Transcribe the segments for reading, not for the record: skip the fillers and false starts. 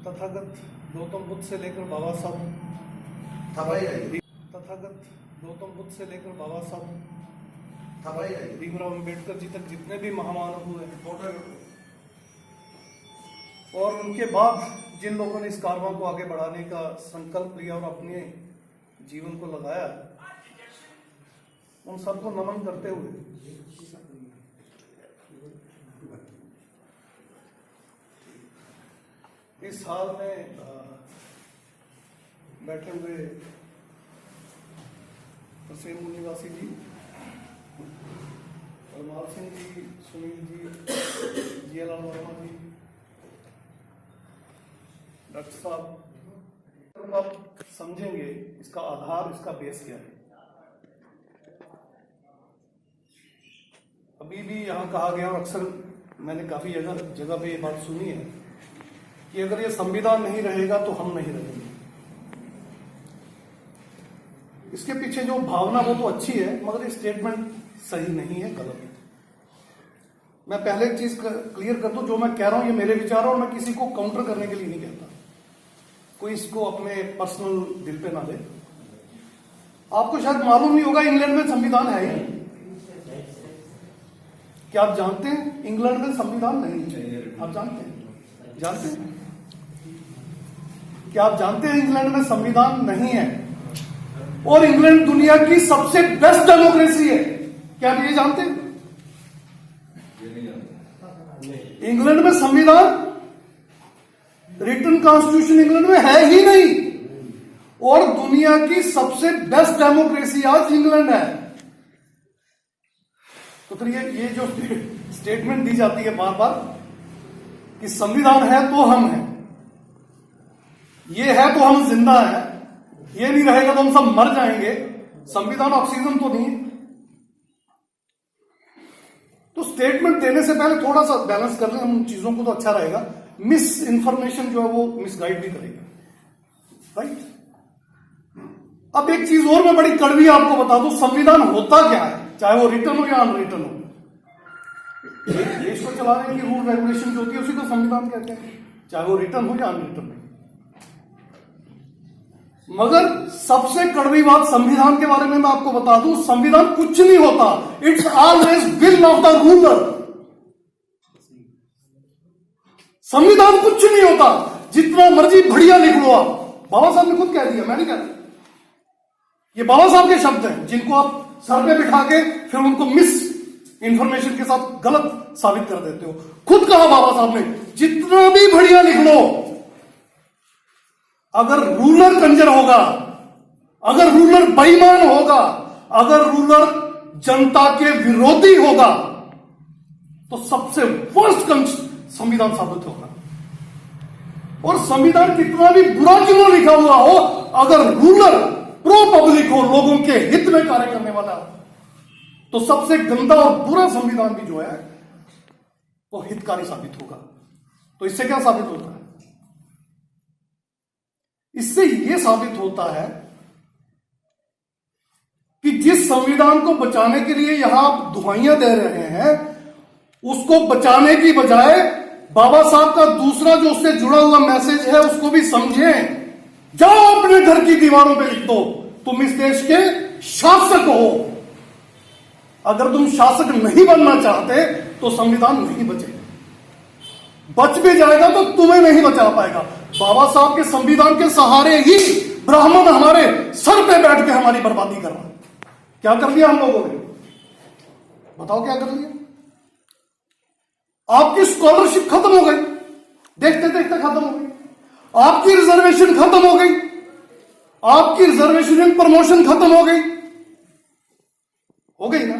तथागत गौतम बुद्ध से लेकर बाबा साहब तथागत गौतम बुद्ध से लेकर बाबा साहब भीमराव अम्बेडकर जी तक जितने भी महामानव हुए और उनके बाद जिन लोगों ने इस कारवां को आगे बढ़ाने का संकल्प लिया और अपने जीवन को लगाया, उन सबको नमन करते हुए इस हाल में बैठे हुए प्रसेन निवासी जी, परमाल सिंह जी, सुनील जी, जीएलआर वर्मा जी, डॉक्टर साहब, आप समझेंगे इसका आधार, इसका बेस क्या है। अभी भी यहां कहा गया और अक्सर मैंने काफी जगह पे ये बात सुनी है कि अगर ये संविधान नहीं रहेगा तो हम नहीं रहेंगे। इसके पीछे जो भावना वो तो अच्छी है, मगर ये स्टेटमेंट सही नहीं है, गलत है। मैं पहले एक चीज क्लियर कर दूं, जो मैं कह रहा हूं ये मेरे विचार और मैं किसी को काउंटर करने के लिए नहीं कहता। कोई इसको अपने पर्सनल दिल पे ना ले। आपको शायद मालूम नहीं होगा, इंग्लैंड में संविधान है ही। क्या आप जानते हैं इंग्लैंड में संविधान नहीं है? आप जानते हैं? क्या आप जानते हैं इंग्लैंड में संविधान नहीं है और इंग्लैंड दुनिया की सबसे बेस्ट डेमोक्रेसी है? क्या आप ये जानते हैं? इंग्लैंड में संविधान, रिटन कॉन्स्टिट्यूशन इंग्लैंड में है ही नहीं और दुनिया की सबसे बेस्ट डेमोक्रेसी आज इंग्लैंड है। तो फिर ये जो स्टेटमेंट दी जाती है बार बार कि संविधान है तो हम हैं, ये है तो हम जिंदा हैं, ये नहीं रहेगा तो हम सब मर जाएंगे, संविधान ऑक्सीजन तो नहीं है। तो स्टेटमेंट देने से पहले थोड़ा सा बैलेंस कर लें उन चीजों को तो अच्छा रहेगा। मिस इंफॉर्मेशन जो है वो मिसगाइड भी करेगा, राइट। अब एक चीज और मैं बड़ी कड़वी आपको बता दूं, संविधान होता क्या है, चाहे वो रिटर्न हो या अनरिटर्न हो। देश को चलाने की रूल रेगुलेशन जो होती है उसी को संविधान कहते हैं, चाहे वो रिटर्न हो या अनरिटर्न हो। मगर सबसे कड़वी बात संविधान के बारे में मैं आपको बता दूं, संविधान कुछ नहीं होता, it's always will of the ruler. संविधान कुछ नहीं होता, जितना मर्जी बढ़िया लिख लो आप। बाबा साहब ने खुद कह दिया, मैं नहीं कह रहा, ये बाबा साहब के शब्द हैं जिनको आप सर पे बिठा के फिर उनको मिस इंफॉर्मेशन के साथ गलत साबित कर देते हो। खुद कहा बाबा साहब ने, जितना भी बढ़िया लिख लो, अगर रूलर कंजर होगा, अगर रूलर बेईमान होगा, अगर रूलर जनता के विरोधी होगा, तो सबसे वर्स्ट संविधान साबित होगा। और संविधान कितना भी बुरा क्यों लिखा हुआ हो, अगर रूलर प्रो पब्लिक हो, लोगों के हित में कार्य करने वाला हो, तो सबसे गंदा और बुरा संविधान भी जो है वो हितकारी साबित होगा। तो इससे क्या साबित होता है? इससे यह साबित होता है कि जिस संविधान को बचाने के लिए यहां आप दुहाइयां दे रहे हैं, उसको बचाने की बजाय बाबा साहब का दूसरा जो उससे जुड़ा हुआ मैसेज है उसको भी समझें। जाओ अपने घर की दीवारों पे लिख दो, तुम इस देश के शासक हो। अगर तुम शासक नहीं बनना चाहते तो संविधान नहीं बचेगा, बच भी जाएगा तो तुम्हें नहीं बचा पाएगा। बाबा साहब के संविधान के सहारे ही ब्राह्मण हमारे सर पे बैठ के हमारी बर्बादी कर रहा है। क्या कर लिया हम लोगों ने? बताओ क्या कर लिया? आपकी स्कॉलरशिप खत्म हो गई, देखते देखते खत्म हो गई। आपकी रिजर्वेशन खत्म हो गई, आपकी रिजर्वेशन एंड प्रमोशन खत्म हो गई ना?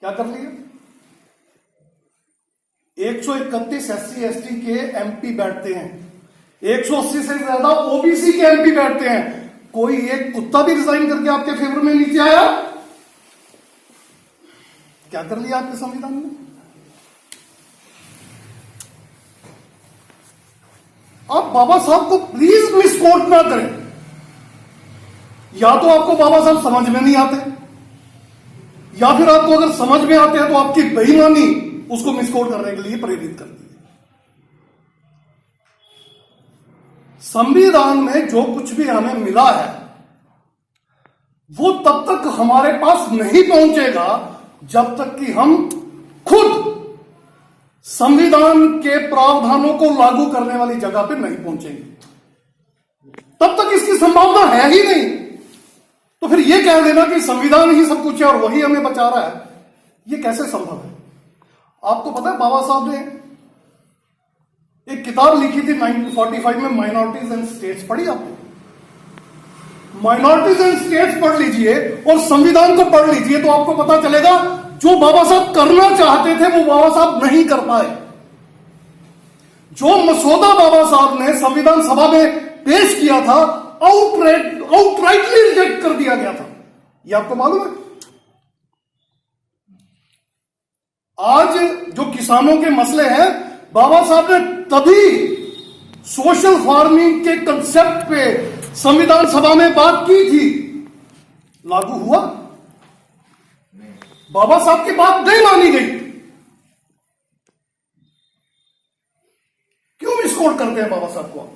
क्या कर लिया? 131 SC ST के MP बैठते हैं, 180 से ज्यादा OBC के MP बैठते हैं। कोई एक कुत्ता भी रिजाइन करके आपके फेवर में नीचे आया? क्या कर लिया आपके संविधान ने? आप बाबा साहब को प्लीज मिसकोट ना करें। या तो आपको बाबा साहब समझ में नहीं आते, या फिर आपको अगर समझ में आते हैं तो आपकी बेईमानी उसको मिसकोट करने के लिए प्रेरित करती है। संविधान में जो कुछ भी हमें मिला है वो तब तक हमारे पास नहीं पहुंचेगा जब तक कि हम खुद संविधान के प्रावधानों को लागू करने वाली जगह पर नहीं पहुंचेंगे। तब तक इसकी संभावना है ही नहीं। तो फिर यह कह देना कि संविधान ही सब कुछ है और वही हमें बचा रहा है, यह कैसे संभव है? आपको पता है बाबा साहब ने एक किताब लिखी थी 1945 में, माइनॉरिटीज एंड स्टेट्स। पढ़ी आपने? माइनॉरिटीज एंड स्टेट्स पढ़ लीजिए और संविधान को पढ़ लीजिए तो आपको पता चलेगा जो बाबा साहब करना चाहते थे वो बाबा साहब नहीं कर पाए। जो मसौदा बाबा साहब ने संविधान सभा में पेश किया था आउटराइटली रिजेक्ट कर दिया गया था। यह आपको मालूम है? आज जो किसानों के मसले हैं, बाबा साहब ने तभी सोशल फार्मिंग के कंसेप्ट पे संविधान सभा में बात की थी। लागू हुआ? बाबा साहब की बात नहीं मानी गई। क्यों मिसकोट करते हैं बाबा साहब को?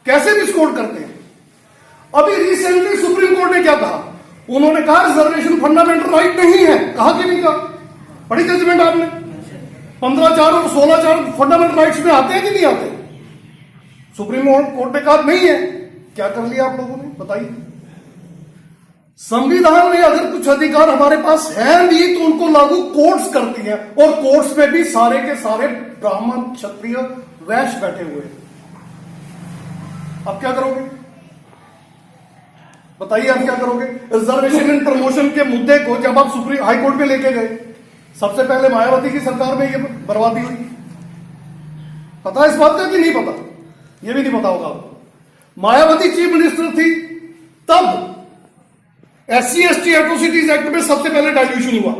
कैसे मिसकोट करते हैं? अभी रिसेंटली सुप्रीम कोर्ट ने क्या कहा? उन्होंने कहा रिजर्वेशन फंडामेंटल राइट नहीं है। कहा कि नहीं कहा? पढ़ी जजमेंट आपने? 15(4) और 16(4) फंडामेंटल राइट्स में आते हैं कि नहीं आते? सुप्रीम कोर्ट ने कहा नहीं है। क्या कर लिया आप लोगों ने? बताइए। संविधान में अगर कुछ अधिकार हमारे पास है भी तो उनको लागू कोर्ट्स करती है, और कोर्ट्स में भी सारे के सारे ब्राह्मण, क्षत्रिय, वैश्य बैठे हुए हैं। अब क्या करोगे? बताइए, अब क्या करोगे? रिजर्वेशन एंड प्रमोशन के मुद्दे को जब आप सुप्रीम हाई कोर्ट में लेके गए, सबसे पहले मायावती की सरकार में ये बर्बादी हुई। पता है इस बात का कि नहीं पता? ये भी नहीं पता होगा आपको। मायावती चीफ मिनिस्टर थी तब SC/ST एट्रोसिटीज एक्ट में सबसे पहले डाइल्यूशन हुआ।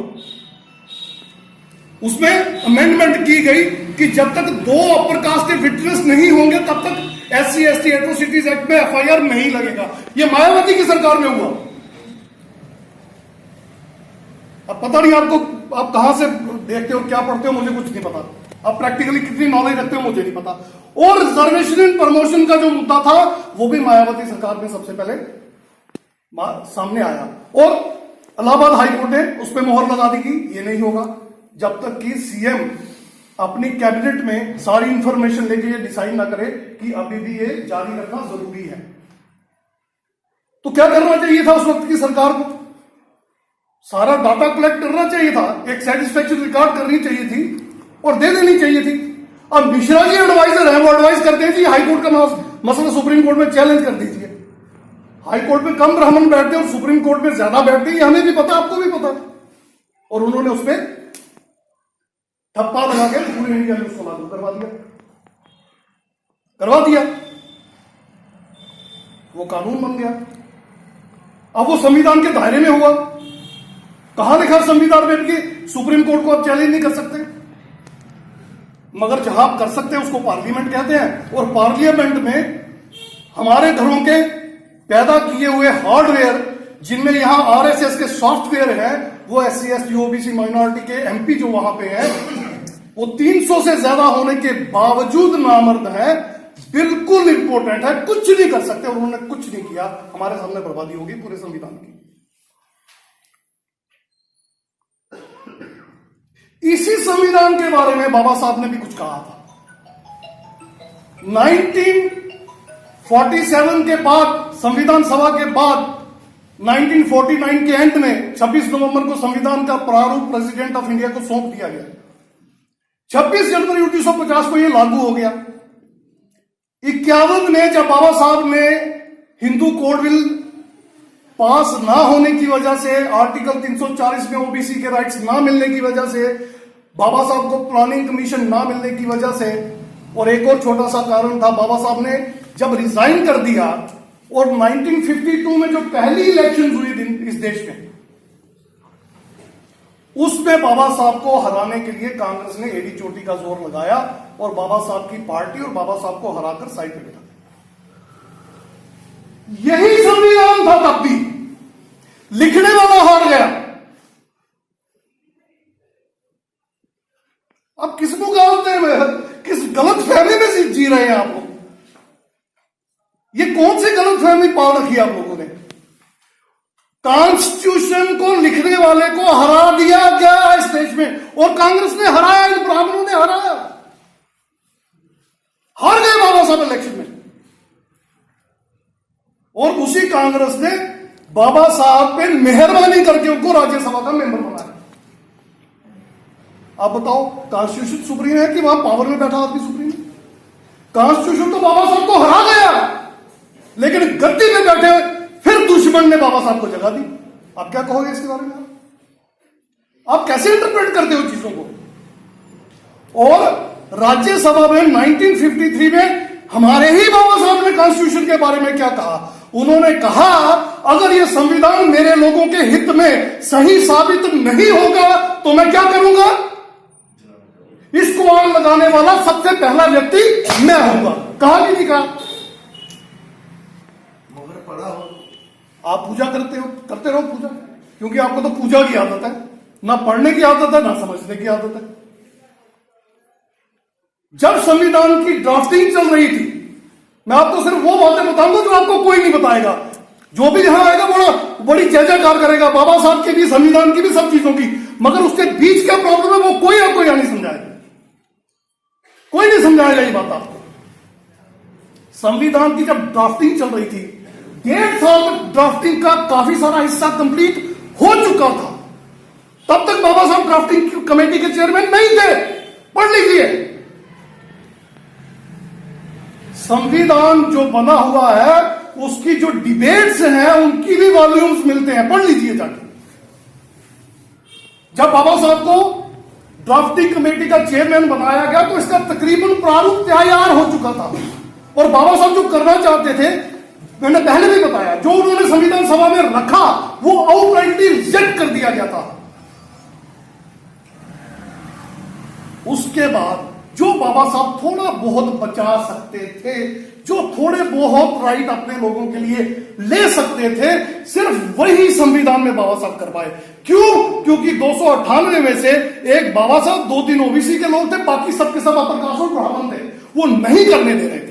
उसमें अमेंडमेंट की गई कि जब तक 2 अपर कास्ट के विटनेस नहीं होंगे तब तक SC/ST एट्रोसिटीज एक्ट में FIR नहीं लगेगा। यह मायावती की सरकार में हुआ। अब पता नहीं आपको, आप कहां से देखते हो, क्या पढ़ते हो, मुझे कुछ नहीं पता। आप प्रैक्टिकली कितनी नॉलेज रखते हो मुझे नहीं पता। और रिजर्वेशन एंड प्रमोशन का जो मुद्दा था वो भी मायावती सरकार में सबसे पहले सामने आया, और इलाहाबाद हाई कोर्ट ने उस पर मोहर लगा दी कि ये नहीं होगा जब तक कि CM अपनी कैबिनेट में सारी इंफॉर्मेशन लेके ये डिसाइड ना करे कि अभी भी ये जारी रखना जरूरी है। तो क्या करना चाहिए था उस वक्त की सरकार को? सारा डाटा कलेक्ट करना चाहिए था, एक सेटिस्फैक्शन रिकॉर्ड करनी चाहिए थी और दे देनी चाहिए थी। अब मिश्रा जी एडवाइजर है, वो एडवाइस करते हैं जी हाईकोर्ट का मसला सुप्रीम कोर्ट में चैलेंज कर दीजिए। हाई कोर्ट में कम ब्राह्मण बैठते हैं और सुप्रीम कोर्ट में ज्यादा बैठते हैं, हमें भी पता, आपको भी पता। और उन्होंने उस पर ठप्पा लगा के पूरे इंडिया में उसको लागू करवा दिया। वो कानून बन गया। अब वो संविधान के दायरे में हुआ। कहां लिखा संविधान में कि सुप्रीम कोर्ट को आप चैलेंज नहीं कर सकते? मगर जहां आप कर सकते हैं उसको पार्लियामेंट कहते हैं, और पार्लियामेंट में हमारे घरों के पैदा किए हुए हार्डवेयर, जिनमें यहां RSS के सॉफ्टवेयर है, वो SC/ST OBC माइनॉरिटी के MP जो वहां पे है, वो 300 से ज्यादा होने के बावजूद नामर्द है। बिल्कुल इंपॉर्टेंट है, कुछ नहीं कर सकते, और उन्होंने कुछ नहीं किया। हमारे सामने बर्बादी होगी पूरे संविधान की। इसी संविधान के बारे में बाबा साहब ने भी कुछ कहा था। 1947 के बाद, संविधान सभा के बाद 1949 के एंड में 26 नवंबर को संविधान का प्रारूप प्रेसिडेंट ऑफ इंडिया को सौंप दिया गया। 26 जनवरी 1950 को यह लागू हो गया। 51 में जब बाबा साहब ने हिंदू कोड बिल पास ना होने की वजह से, आर्टिकल 340 में OBC के राइट्स ना मिलने की वजह से, बाबा साहब को प्लानिंग कमीशन ना मिलने की वजह से, और एक और छोटा सा कारण था, बाबा साहब ने जब रिजाइन कर दिया, और 1952 में जो पहली इलेक्शन हुई थी इस देश में, उसमें बाबा साहब को हराने के लिए कांग्रेस ने एड़ी चोटी का जोर लगाया और बाबा साहब की पार्टी और बाबा साहब को हराकर साइड पे बिठा। यही संविधान था तब भी। लिखने वाला हार गया। अब किस मुकाबले में, किस गलत फहमी में जी रहे हैं आप लोग? कौन सी गलतफहमी पाल रखी है आप लोगों ने? कॉन्स्टिट्यूशन को लिखने वाले को हरा दिया गया इस देश में, और कांग्रेस ने हराया, इन ब्राह्मणों ने हराया, हार गए बाबा साहब इलेक्शन में। और उसी कांग्रेस ने बाबा साहब पे मेहरबानी करके उनको राज्यसभा का मेंबर बनाया। आप बताओ, कॉन्स्टिट्यूशन सुप्रीम है कि वहां पावर में बैठा आदमी सुप्रीम है? कॉन्स्टिट्यूशन तो बाबा साहब को हरा गया, लेकिन गद्दी में बैठे फिर दुश्मन ने बाबा साहब को जगह दी। आप क्या कहोगे इसके बारे में? आप कैसे इंटरप्रेट करते हो चीजों को? और राज्यसभा में 1953 में हमारे ही बाबा साहब ने कॉन्स्टिट्यूशन के बारे में क्या कहा? उन्होंने कहा, अगर यह संविधान मेरे लोगों के हित में सही साबित नहीं होगा तो मैं क्या करूंगा? इसको आग लगाने वाला सबसे पहला व्यक्ति मैं होऊंगा। कहा कि नहीं कहा? मगर पढ़ा हो, आप पूजा करते रहो पूजा, क्योंकि आपको तो पूजा की आदत है, ना पढ़ने की आदत है, ना समझने की आदत है। जब संविधान की ड्राफ्टिंग चल रही थी, मैं आपको सिर्फ वो बातें बताऊंगा जो आपको कोई नहीं बताएगा। जो भी यहां आएगा बड़ी जय जयकार करेगा बाबा साहब की भी, संविधान की भी, सब चीजों की, मगर उसके बीच क्या प्रॉब्लम है वो कोई आपको यहां नहीं समझाएगा। कोई नहीं समझाएगा ये बात आपको। संविधान की जब ड्राफ्टिंग चल रही थी, 1.5 साल तक ड्राफ्टिंग का काफी सारा हिस्सा कंप्लीट हो चुका था। तब तक बाबा साहब ड्राफ्टिंग कमेटी के चेयरमैन नहीं थे। पढ़ लीजिए, संविधान जो बना हुआ है उसकी जो डिबेट्स हैं उनकी भी वॉल्यूम्स मिलते हैं, पढ़ लीजिए जाके। जब बाबा साहब को ड्राफ्टिंग कमेटी का चेयरमैन बनाया गया तो इसका तकरीबन प्रारूप तैयार हो चुका था, और बाबा साहब जो करना चाहते थे, मैंने पहले भी बताया, जो उन्होंने संविधान सभा में रखा वो आउटराइटली रिजेक्ट कर दिया गया था। उसके बाद जो बाबा साहब थोड़ा बहुत बचा सकते थे, जो थोड़े बहुत राइट अपने लोगों के लिए ले सकते थे, सिर्फ वही संविधान में बाबा साहब कर पाए। क्यों? क्योंकि 298 में से एक बाबा साहब, 2-3 ओबीसी के लोग थे, बाकी सबके सब अपर कास्ट और ब्राह्मण थे, वो नहीं करने दे रहे थे।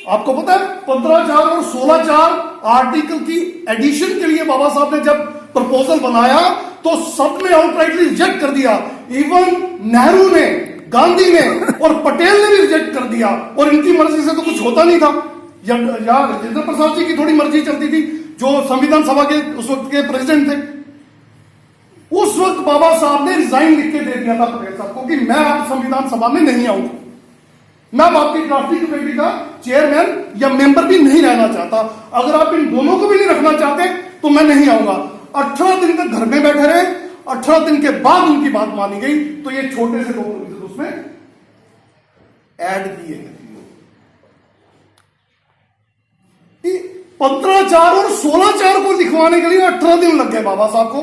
आपको पता है 15(4) और 16(4) आर्टिकल की एडिशन के लिए बाबा साहब ने जब प्रपोजल बनाया तो सबने आउटराइटली रिजेक्ट कर दिया। इवन नेहरू ने, गांधी ने और पटेल ने भी रिजेक्ट कर दिया, और इनकी मर्जी से तो कुछ होता नहीं था। या राजेंद्र प्रसाद जी की थोड़ी मर्जी चलती थी, जो संविधान सभा के उस वक्त के प्रेसिडेंट थे। उस वक्त बाबा साहब ने रिजाइन लिख के दे दिया था पटेल साहब को कि मैं आप संविधान सभा में नहीं आऊंगा, मैं आपकी ड्राफ्टिंग कमेटी का चेयरमैन या मेंबर भी नहीं रहना चाहता। अगर आप इन दोनों को भी नहीं रखना चाहते तो मैं नहीं आऊंगा। 18 दिन तक घर में बैठे रहे। 18 दिन के बाद उनकी बात मानी गई तो ये छोटे से लोग उसमें ऐड किए गए। 15(4) और 16(4) को लिखवाने के लिए 18 दिन लग गए बाबा साहब को,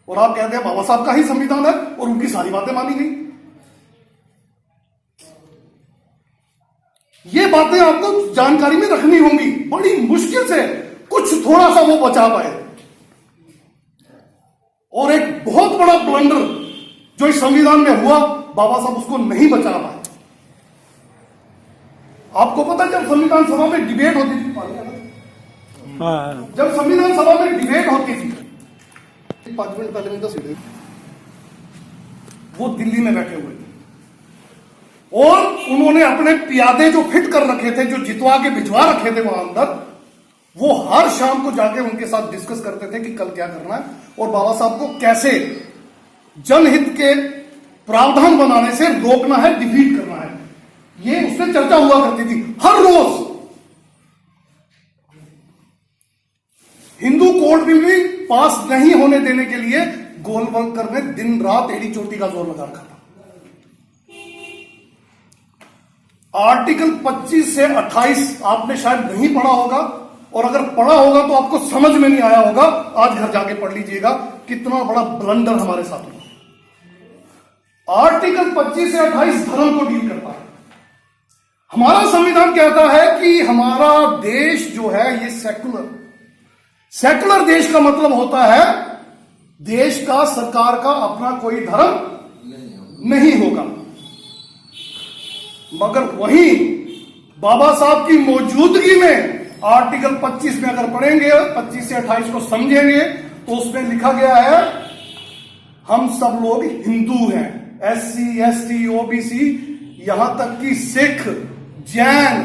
और आप कहते हैं बाबा साहब का ही संविधान है और उनकी सारी बातें मानी गई। ये बातें आपको जानकारी में रखनी होंगी। बड़ी मुश्किल से कुछ थोड़ा सा वो बचा पाए, और एक बहुत बड़ा ब्लंडर जो इस संविधान में हुआ, बाबा साहब उसको नहीं बचा पाए। आपको पता है जब संविधान सभा में डिबेट होती थी, जब संविधान सभा में डिबेट होती थी, 5 मिनट पहले में सीधे वो दिल्ली में बैठे हुए थे, और उन्होंने अपने पियादे जो फिट कर रखे थे, जो जितवा के भिजवा रखे थे वहां अंदर, वो हर शाम को जाके उनके साथ डिस्कस करते थे कि कल क्या करना है और बाबा साहब को कैसे जनहित के प्रावधान बनाने से रोकना है, डिफीट करना है। ये उससे चर्चा हुआ करती थी हर रोज। हिंदू कोड बिल भी पास नहीं होने देने के लिए गोलवलकर ने दिन रात एड़ी चोटी का जोर लगा रखा था। आर्टिकल 25 से 28 आपने शायद नहीं पढ़ा होगा, और अगर पढ़ा होगा तो आपको समझ में नहीं आया होगा। आज घर जाके पढ़ लीजिएगा कितना बड़ा ब्लंडर हमारे साथ हुआ। आर्टिकल 25 से 28 धर्म को डील करता है। हमारा संविधान कहता है कि हमारा देश जो है ये सेकुलर देश का मतलब होता है देश का, सरकार का अपना कोई धर्म नहीं होगा। मगर वहीं बाबा साहब की मौजूदगी में आर्टिकल 25 में अगर पढ़ेंगे, 25 से 28 को समझेंगे, तो उसमें लिखा गया है हम सब लोग हिंदू हैं, SC ST OBC, यहां तक कि सिख, जैन,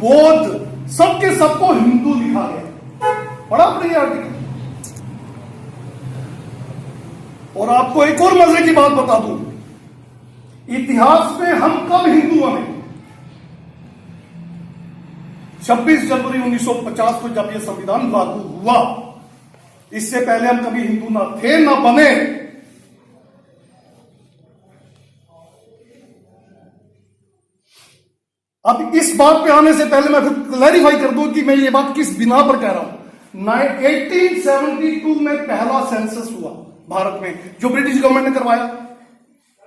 बौद्ध, सबके सबको हिंदू लिखा गया। पढ़ा आपने ये आर्टिकल? और आपको एक और मजे की बात बता दूं, इतिहास में हम कब हिंदू बने? 26 जनवरी 1950 को जब यह संविधान लागू हुआ, इससे पहले हम कभी हिंदू ना थे ना बने। अब इस बात पे आने से पहले मैं फिर क्लैरिफाई कर दूं कि मैं ये बात किस बिना पर कह रहा हूं। 1872 में पहला सेंसस हुआ भारत में, जो ब्रिटिश गवर्नमेंट ने करवाया।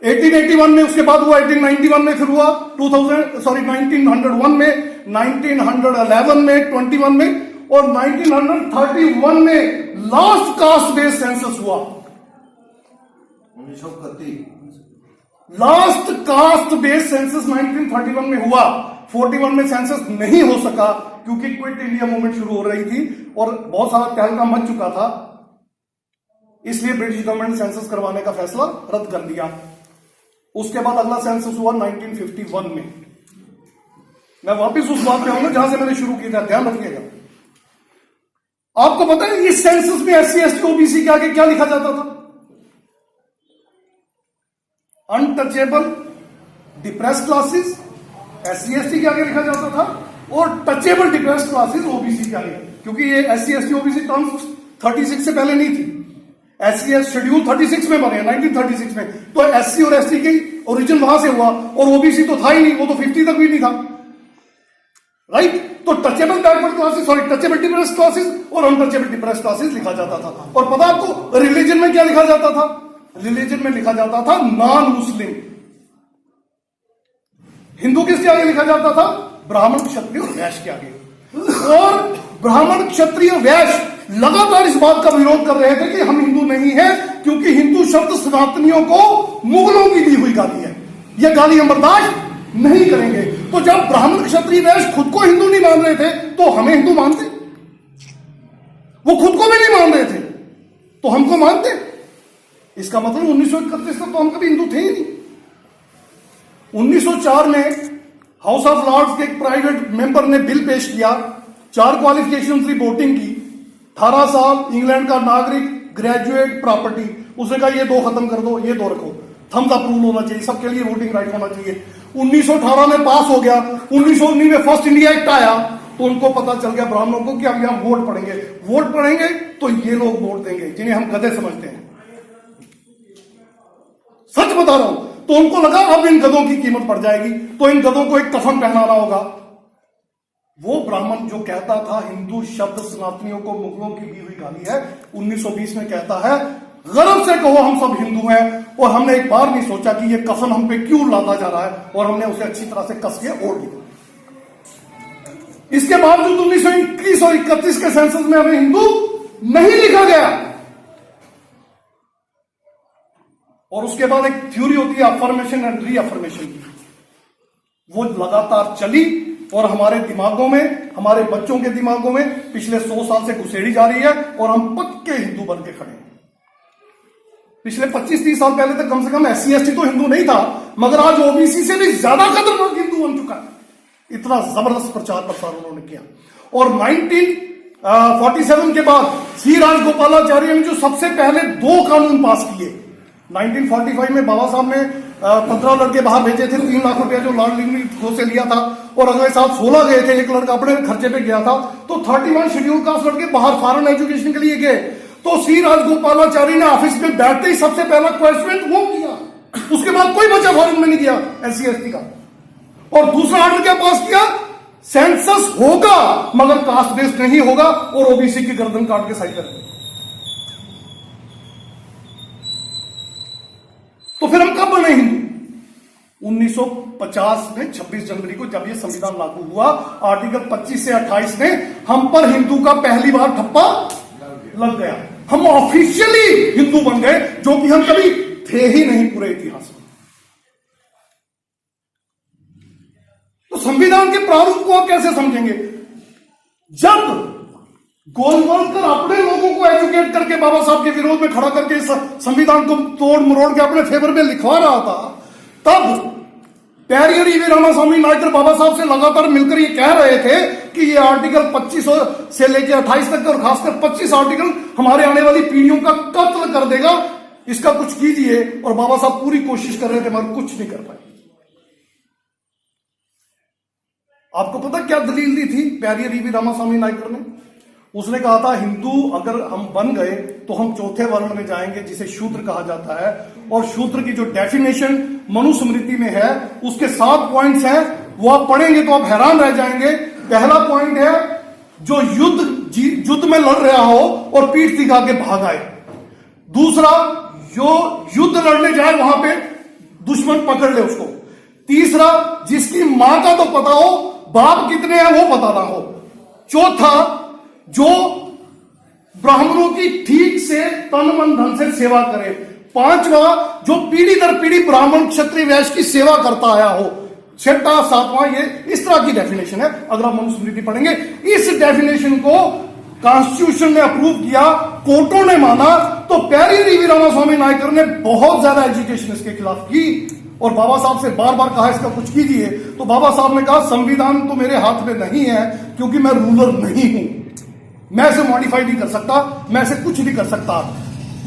1881 में उसके बाद हुआ, 1891 में फिर हुआ, 1901 में, 1911 में, 21 में, और 1931 में लास्ट कास्ट बेस्ड सेंसस हुआ। 1931 लास्ट कास्ट बेस्ड सेंसस 1931 में हुआ। 41 में सेंसस नहीं हो सका क्योंकि क्विट इंडिया मूवमेंट शुरू हो रही थी और बहुत सारा तहलका मच चुका था, इसलिए ब्रिटिश गवर्नमेंट ने सेंसस करवाने का फैसला रद्द कर दिया। उसके बाद अगला सेंसस हुआ 1951 में। मैं वापस उस बात पे आऊंगा जहां से मैंने शुरू किया था, ध्यान रखिएगा। आपको पता है इस सेंसस में SC ST OBC के आगे क्या लिखा जाता था? Untouchable depressed classes SC ST के आगे लिखा जाता था, और टचेबल डिप्रेस्ड क्लासेस OBC के आगे, क्योंकि ये SC ST OBC टर्म्स 36 से पहले नहीं थी। SC शेड्यूल 36 में बने, 1936 में, तो SC और ST की ओरिजिन वहां से हुआ, और OBC तो था ही नहीं, वो तो 50 तक भी नहीं था, राइट? तो touchable backward classes, sorry touchable depressed classes और अनटचेबल डिप्रेस्ड क्लासेस लिखा जाता था। और पता आपको रिलीजन में क्या लिखा जाता था? रिलीजन में लिखा जाता था नॉन मुस्लिम। हिंदू किसके आगे लिखा जाता था? ब्राह्मण, क्षत्रिय और वैश्य के आगे। और ब्राह्मण, क्षत्रिय, वैश्य लगातार इस बात का विरोध कर रहे थे कि हम हिंदू नहीं हैं, क्योंकि हिंदू शब्द सनातनियों को मुगलों की दी हुई गाली है, यह गाली हम बर्दाश्त नहीं करेंगे। तो जब ब्राह्मण, क्षत्रिय, वैश्य खुद को हिंदू नहीं मान रहे थे, तो हमें हिंदू मानते? वो खुद को भी नहीं मान रहे थे तो हमको मानते? इसका मतलब 1931 तक तो हम कभी हिंदू थे ही नहीं। 1904 में हाउस ऑफ लॉर्ड्स के एक प्राइवेट मेंबर ने बिल पेश किया, 4 क्वालिफिकेशन थी वोटिंग की, 18 साल, इंग्लैंड का नागरिक, ग्रेजुएट, प्रॉपर्टी। उसने कहा ये 2 खत्म कर दो, ये 2 रखो, थम्स अप रूल होना चाहिए, सबके लिए वोटिंग राइट होना चाहिए। 1918 में पास हो गया। 1919 में फर्स्ट इंडिया एक्ट आया, तो उनको पता चल गया ब्राह्मणों को कि अब यहां वोट पड़ेंगे, वोट पड़ेंगे तो ये लोग वोट देंगे जिन्हें हम गधे समझते हैं, सच बता रहा हूं। तो उनको लगा अब इन गधों की कीमत बढ़ जाएगी, तो इन गधों को एक कफन पहनाना होगा। वो ब्राह्मण जो कहता था हिंदू शब्द सनातनियों को मुगलों की दी हुई गाली है, 1920 में कहता है गर्व से कहो हम सब हिंदू हैं, और हमने एक बार नहीं सोचा कि ये कफन हम पे क्यों लादा जा रहा है, और हमने उसे अच्छी तरह से कस के ओढ़ लिया। इसके बावजूद 1921 और 31 के सेंसस में हमें हिंदू नहीं लिखा गया। और उसके बाद एक थ्योरी होती है अफर्मेशन एंड रीअफर्मेशन की, वो लगातार चली और हमारे दिमागों में, हमारे बच्चों के दिमागों में पिछले 100 साल से घुसेड़ी जा रही है, और हम पक्के हिंदू बन के खड़े हैं। पिछले 25-30 साल पहले तक कम से कम SC ST तो हिंदू नहीं था, मगर आज OBC से भी ज्यादा खतरनाक हिंदू बन चुका है। इतना जबरदस्त प्रचार प्रसार उन्होंने किया। और 1947 के बाद श्री राजगोपालाचार्य ने जो सबसे पहले 2 कानून पास किए, 1945 में बाबा साहब ने 15 लड़के बाहर भेजे थे, 3 लाख रुपया जो लॉर्ड लिविंगस्टन से लिया था, और अगले साल 16 गए थे, एक लड़का अपने खर्चे पे गया था, तो 31 शेड्यूल कास्ट लड़के बाहर फॉरेन एजुकेशन के लिए गए। तो श्री राजगोपालाचारी ने ऑफिस में बैठते ही सबसे पहला क्वेश्चन वो किया, उसके बाद कोई बच्चा फॉरेन में नहीं गया SC ST का। और दूसरा ऑर्डर क्या पास किया? सेंसस होगा मगर कास्ट बेस्ड नहीं होगा, और OBC की गर्दन काट के सही करेंगे। तो फिर हम कब बने हिंदू? 1950 में 26 जनवरी को जब यह संविधान लागू हुआ, आर्टिकल 25 से 28 ने हम पर हिंदू का पहली बार ठप्पा लग गया। हम ऑफिशियली हिंदू बन गए, जो कि हम कभी थे ही नहीं पूरे इतिहास में। तो संविधान के प्रारूप को आप कैसे समझेंगे? जब गोलवलकर अपने लोगों को एजुकेट करके बाबा साहब के विरोध में खड़ा करके संविधान को तोड़ मरोड़ के अपने फेवर में लिखवा रहा था, तब पेरियर ईवी रामास्वामी नायकर बाबा साहब से लगातार मिलकर ये कह रहे थे कि ये आर्टिकल 25 से लेकर 28 तक और खासकर 25 आर्टिकल हमारे आने वाली पीढ़ियों का कत्ल कर देगा, इसका कुछ कीजिए। और बाबा साहब पूरी कोशिश कर रहे थे मगर कुछ नहीं कर पाए। आपको पता क्या दलील दी थी पेरियर ईवी रामास्वामी नायकर ने? उसने कहा था हिंदू अगर हम बन गए तो हम चौथे वर्ण में जाएंगे जिसे शूद्र कहा जाता है, और शूद्र की जो डेफिनेशन मनुस्मृति में है उसके 7 पॉइंट्स हैं, वो आप पढ़ेंगे तो आप हैरान रह जाएंगे। पहला पॉइंट है जो युद्ध में लड़ रहा हो और पीठ दिखा के भाग आए। दूसरा, जो युद्ध लड़ने जाए वहां पे दुश्मन पकड़ ले उसको। तीसरा, जिसकी मां का तो पता हो बाप कितने हैं वो पता ना हो। चौथा, जो ब्राह्मणों की ठीक से तन मन धन से सेवा करे। पांचवा, जो पीढ़ी दर पीढ़ी ब्राह्मण क्षत्रिय वैश्य की सेवा करता आया हो। छठा, सातवां, ये इस तरह की डेफिनेशन है। अगर आप मनुस्मृति पढ़ेंगे, इस डेफिनेशन को कॉन्स्टिट्यूशन ने अप्रूव किया, कोर्टों ने माना, तो पेरियर ईवी रामास्वामी नायकर ने बहुत ज्यादा एजिटेशन इसके खिलाफ की और बाबा साहब से बार बार कहा इसका कुछ कीजिए। तो बाबा साहब ने कहा संविधान तो मेरे हाथ में नहीं है क्योंकि मैं रूलर नहीं हूं, मैं इसे मॉडिफाई नहीं कर सकता, मैं इसे कुछ नहीं कर सकता।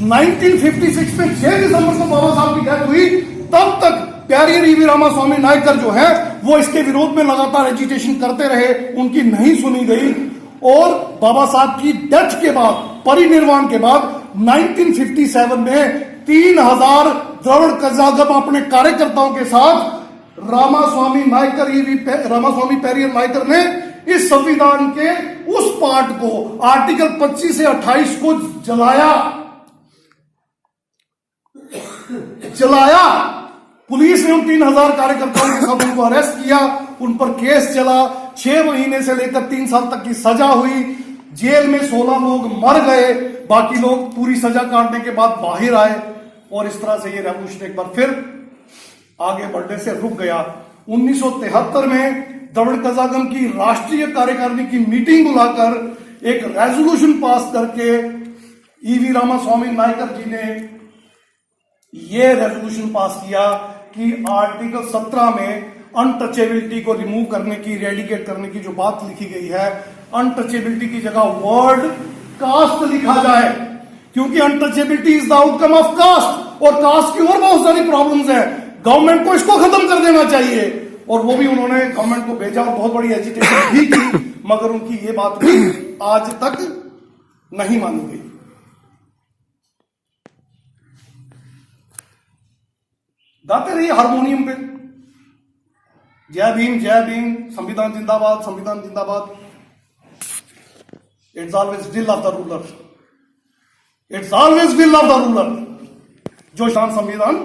1956 में 6 दिसंबर को बाबा साहब की डेथ हुई, तब तक पेरियर ईवी रामास्वामी नायकर जो है वो इसके विरोध में लगातार एजिटेशन करते रहे, उनकी नहीं सुनी गई। और बाबा साहब की डेथ के बाद, परिनिर्वाण के बाद 1957 में 3000 द्रविड़ कजागम अपने कार्यकर्ताओं के साथ रामास्वामी पेरियर नायकर ने इस संविधान के उस पार्ट को, आर्टिकल 25 से 28 को जलाया। पुलिस ने उन 3000 कार्यकर्ताओं के साथ उनको अरेस्ट किया, उन पर केस चला, 6 महीने से लेकर 3 साल तक की सजा हुई। जेल में 16 लोग मर गए, बाकी लोग पूरी सजा काटने के बाद बाहर आए, और इस तरह से ये रेवोल्यूशन एक बार फिर आगे बढ़ने से रुक गया। 1973 में द्रविड़ कजागम की राष्ट्रीय कार्यकारिणी की मीटिंग बुलाकर एक रेजोल्यूशन पास करके ईवी रामास्वामी नायकर जी ने यह रेजोल्यूशन पास किया कि आर्टिकल 17 में अनटचेबिलिटी को रिमूव करने की, रेडिकेट करने की जो बात लिखी गई है, अनटचेबिलिटी की जगह वर्ड कास्ट लिखा जाए, क्योंकि untouchability is the outcome of caste, और कास्ट की और बहुत सारी प्रॉब्लम्स है। गवर्नमेंट को इसको खत्म कर देना चाहिए, और वो भी उन्होंने गवर्नमेंट को भेजा और बहुत बड़ी एजिटेशन भी की, मगर उनकी ये बात भी आज तक नहीं मानी गई। गाते रहिए हारमोनियम पे, जय भीम जय भीम, संविधान जिंदाबाद, संविधान जिंदाबाद। It's always will of the ruler, it's always will of the ruler. जो शान संविधान